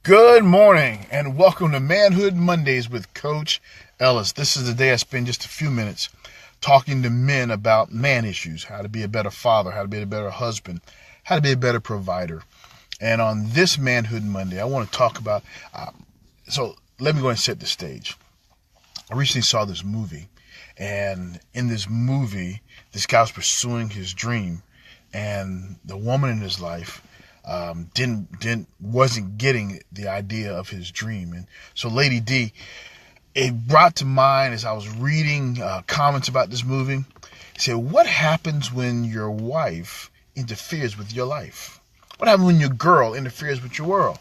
Good morning and welcome to Manhood Mondays with Coach Ellis. This is the day I spend just a few minutes talking to men about man issues, how to be a better father, how to be a better husband, how to be a better provider. And on this Manhood Monday, I want to talk about, so let me go and set the stage. I recently saw this movie, and in this movie, this guy was pursuing his dream, and the woman in his life wasn't getting the idea of his dream. And so Lady D, it brought to mind as I was reading comments about this movie, he said, what happens when your wife interferes with your life? What happens when your girl interferes with your world?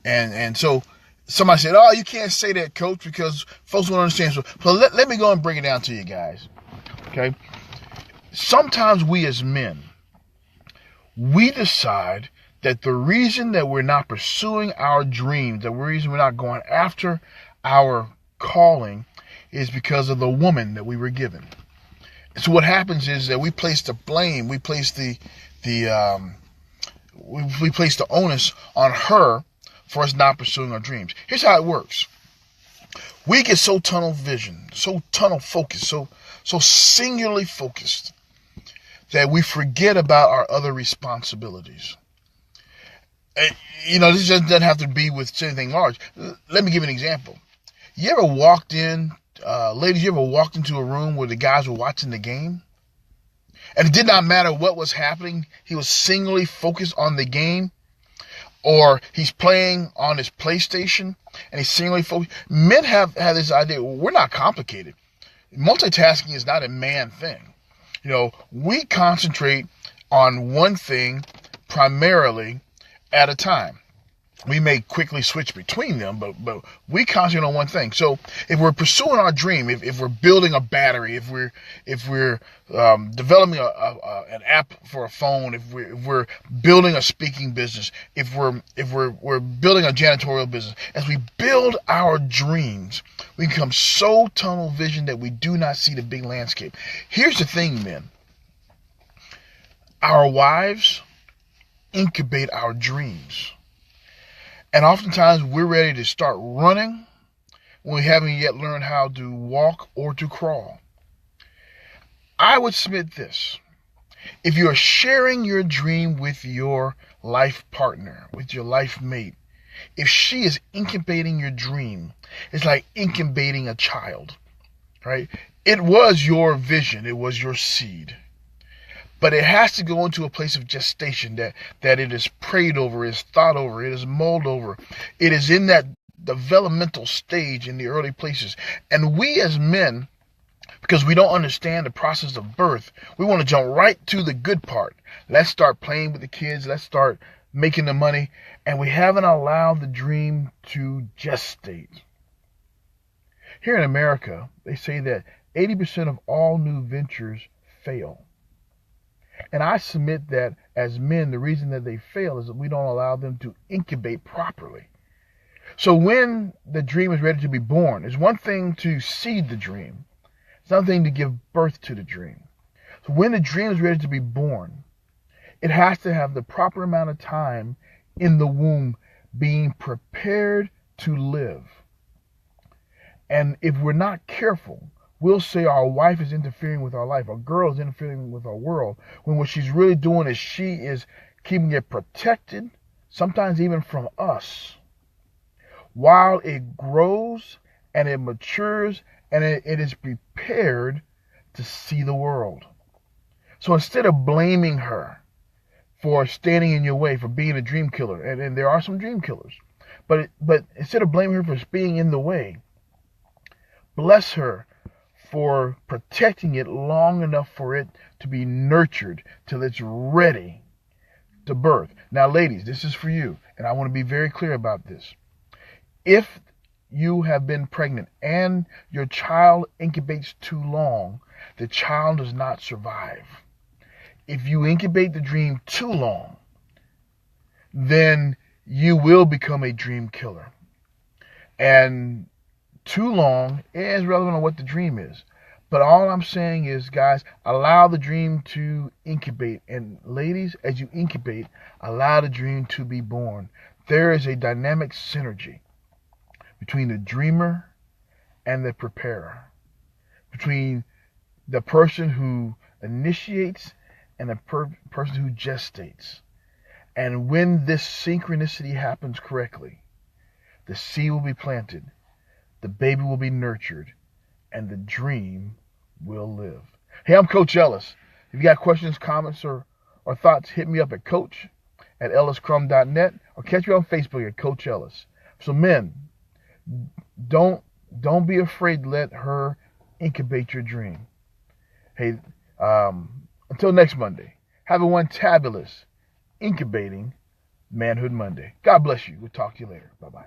And so somebody said, oh, you can't say that, Coach, because folks won't understand. So let me go and break it down to you guys. Okay. Sometimes we as men, we decide that the reason that we're not pursuing our dreams, the reason we're not going after our calling is because of the woman that we were given. So what happens is that we place the blame, we place the onus on her for us not pursuing our dreams. Here's how it works. We get so tunnel vision, so tunnel focused, so singularly focused that we forget about our other responsibilities. This doesn't have to be with anything large. Let me give you an example. You ever walked in, ladies, you ever walked into a room where the guys were watching the game? And it did not matter what was happening. He was singularly focused on the game. Or he's playing on his PlayStation and he's singularly focused. Men have this idea, we're not complicated. Multitasking is not a man thing. We concentrate on one thing primarily at a time. We may quickly switch between them, but we concentrate on one thing. So if we're pursuing our dream, if we're building a battery, if we're developing an app for a phone, if we're building a speaking business, if we're building a janitorial business, as we build our dreams, we become so tunnel vision that we do not see the big landscape. Here's the thing, men. Our wives incubate our dreams. And oftentimes we're ready to start running when we haven't yet learned how to walk or to crawl. I would submit this. If you're sharing your dream with your life partner, with your life mate, if she is incubating your dream, it's like incubating a child, right? It was your vision. It was your seed. But it has to go into a place of gestation that it is prayed over, is thought over, it is mulled over. It is in that developmental stage in the early places. And we as men, because we don't understand the process of birth, we want to jump right to the good part. Let's start playing with the kids. Let's start making the money. And we haven't allowed the dream to gestate. Here in America, they say that 80% of all new ventures fail. And I submit that as men, the reason that they fail is that we don't allow them to incubate properly. So when the dream is ready to be born, it's one thing to seed the dream. It's another thing to give birth to the dream. So when the dream is ready to be born, it has to have the proper amount of time in the womb being prepared to live. And if we're not careful, we'll say our wife is interfering with our life. Our girl is interfering with our world. When what she's really doing is she is keeping it protected, sometimes even from us, while it grows and it matures and it is prepared to see the world. So instead of blaming her for standing in your way, for being a dream killer, and there are some dream killers, but instead of blaming her for being in the way, bless her for protecting it long enough for it to be nurtured till it's ready to birth. Now, ladies, this is for you, and I want to be very clear about this. If you have been pregnant and your child incubates too long, the child does not survive. If you incubate the dream too long, then you will become a dream killer. And too long is relevant on what the dream is. But all I'm saying is, guys, allow the dream to incubate. And ladies, as you incubate, allow the dream to be born. there is a dynamic synergy between the dreamer and the preparer, between the person who initiates and the person who gestates. And when this synchronicity happens correctly, the seed will be planted, the baby will be nurtured, and the dream will live. Hey, I'm Coach Ellis. If you got questions, comments, or thoughts, hit me up at coach@elliscrum.net or catch me on Facebook at Coach Ellis. So men, don't be afraid to let her incubate your dream. Hey, until next Monday, have a one-tabulous, incubating Manhood Monday. God bless you. We'll talk to you later. Bye-bye.